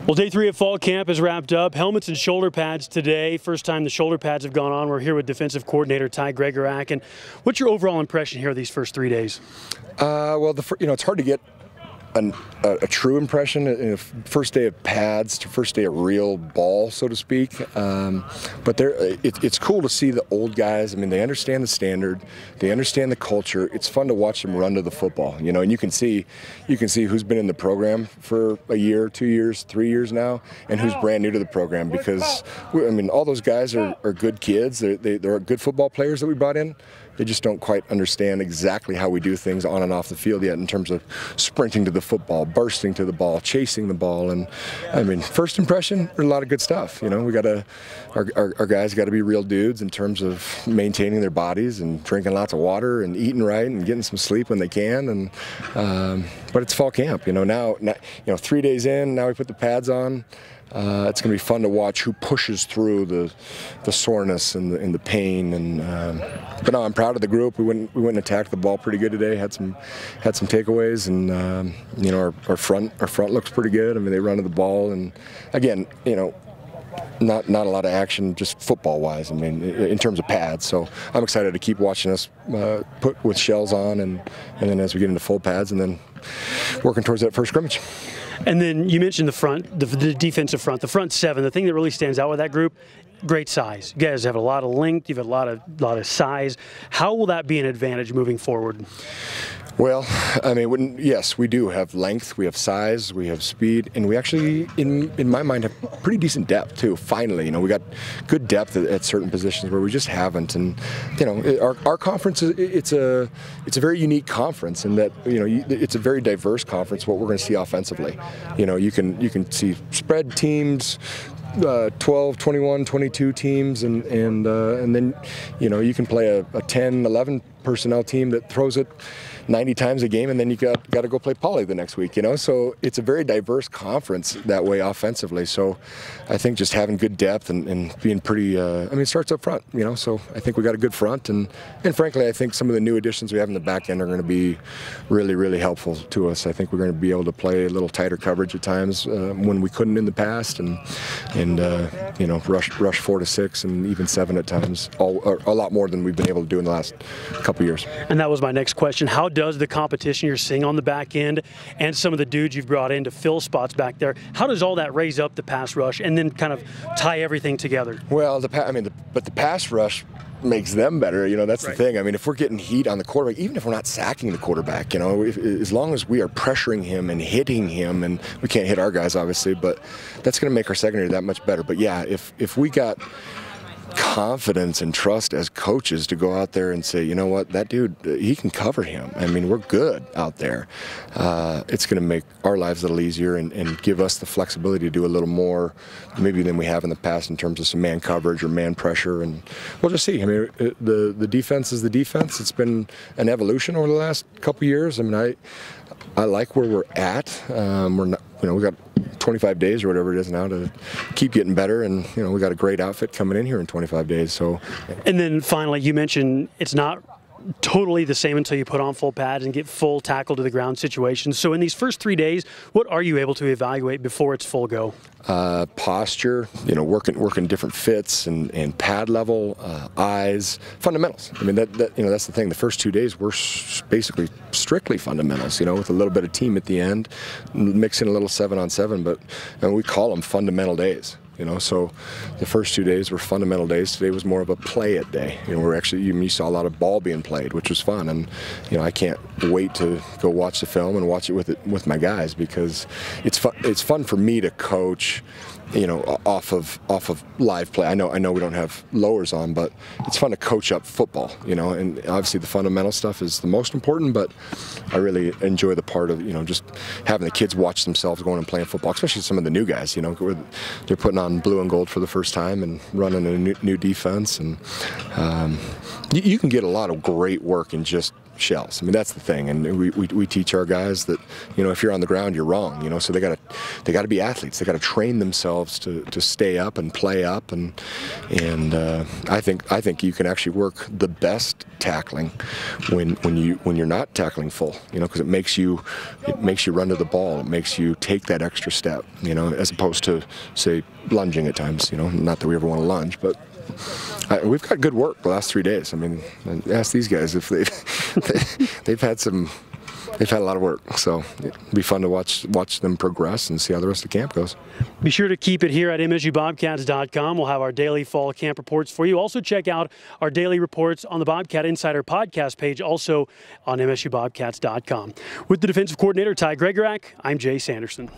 Well, day 3 of fall camp is wrapped up. Helmets and shoulder pads today. First time the shoulder pads have gone on. We're here with defensive coordinator Ty Gregorak. And what's your overall impression here of these first 3 days? Well, it's hard to get a true impression. First day of pads to first day of real ball, so to speak. But it's cool to see the old guys. I mean, they understand the standard, they understand the culture. It's fun to watch them run to the football, and you can see who's been in the program for a year, 2 years, 3 years now, and who's brand new to the program. Because all those guys are good kids. They're good football players that we brought in. They just don't quite understand exactly how we do things on and off the field yet in terms of sprinting to the football, bursting to the ball, chasing the ball. And first impression, a lot of good stuff. We got our guys got to be real dudes in terms of maintaining their bodies and drinking lots of water and eating right and getting some sleep when they can. And but it's fall camp. Now 3 days in, now we put the pads on. It's going to be fun to watch who pushes through the soreness and the pain. But no, I'm proud of the group. We went and attacked the ball pretty good today. Had some takeaways, and our front looks pretty good. They run to the ball, and again, not a lot of action, just football-wise. In terms of pads. So I'm excited to keep watching us put with shells on, and then as we get into full pads, and then working towards that first scrimmage. And then you mentioned the front, the defensive front, the front seven. The thing that really stands out with that group, great size. You guys have a lot of length. You have a lot of size. How will that be an advantage moving forward? Well, yes, we do have length, we have size, we have speed, and we actually, in my mind, have pretty decent depth too. Finally, we got good depth at certain positions where we just haven't. And our conference it's a very unique conference in that it's a very diverse conference. What we're going to see offensively, you can see spread teams. 12, 21, 22 teams, and then you can play a 10, 11 personnel team that throws it 90 times a game, and then you got to go play poly the next week. So it's a very diverse conference that way offensively. So I think just having good depth and being pretty, it starts up front. So I think we got a good front, and frankly, I think some of the new additions we have in the back end are going to be really, really helpful to us. I think we're going to be able to play a little tighter coverage at times when we couldn't in the past, and rush 4 to 6 and even 7 at times, a lot more than we've been able to do in the last couple years. And that was my next question. How does the competition you're seeing on the back end and some of the dudes you've brought in to fill spots back there, how does all that raise up the pass rush and then kind of tie everything together? Well, but the pass rush makes them better. That's right. The thing. If we're getting heat on the quarterback, even if we're not sacking the quarterback, as long as we are pressuring him and hitting him, and we can't hit our guys obviously, but that's going to make our secondary that much better. But yeah, if we got confidence and trust as coaches to go out there and say, you know what, that dude, he can cover him. We're good out there. It's going to make our lives a little easier and give us the flexibility to do a little more maybe than we have in the past in terms of some man coverage or man pressure. And we'll just see. The defense is the defense. It's been an evolution over the last couple years. I like where we're at. We're not, we got 25 days or whatever it is now to keep getting better, and we got a great outfit coming in here in 25 days. So, and then finally, you mentioned it's not totally the same until you put on full pads and get full tackle to the ground situations. So in these first 3 days, what are you able to evaluate before it's full go? Posture, working different fits and pad level, eyes, fundamentals. That's the thing. The first 2 days we're basically strictly fundamentals, with a little bit of team at the end, mixing a little 7-on-7, but we call them fundamental days. So the first 2 days were fundamental days. Today was more of a play it day. We're actually, you saw a lot of ball being played, which was fun. And I can't wait to go watch the film and watch it with my guys, because it's fun. It's fun for me to coach, off of live play. I know we don't have lowers on, but it's fun to coach up football. And obviously the fundamental stuff is the most important. But I really enjoy the part of just having the kids watch themselves going and playing football, especially some of the new guys. Where they're putting on blue and gold for the first time and running a new defense. And you can get a lot of great work in just shells. I mean, that's the thing, and we teach our guys that, you know, if you're on the ground, you're wrong. You know, so they got to be athletes. They got to train themselves to stay up and play up, and I think you can actually work the best tackling when you're not tackling full. You know, because it makes you run to the ball. It makes you take that extra step. You know, as opposed to, say, lunging at times. You know, not that we ever want to lunge, but we've got good work the last 3 days. I mean, ask these guys if they've had a lot of work. So it'll be fun to watch them progress and see how the rest of the camp goes. Be sure to keep it here at MSUBobcats.com. We'll have our daily fall camp reports for you. Also check out our daily reports on the Bobcat Insider podcast page, also on MSUBobcats.com. With the defensive coordinator, Ty Gregorak, I'm Jay Sanderson.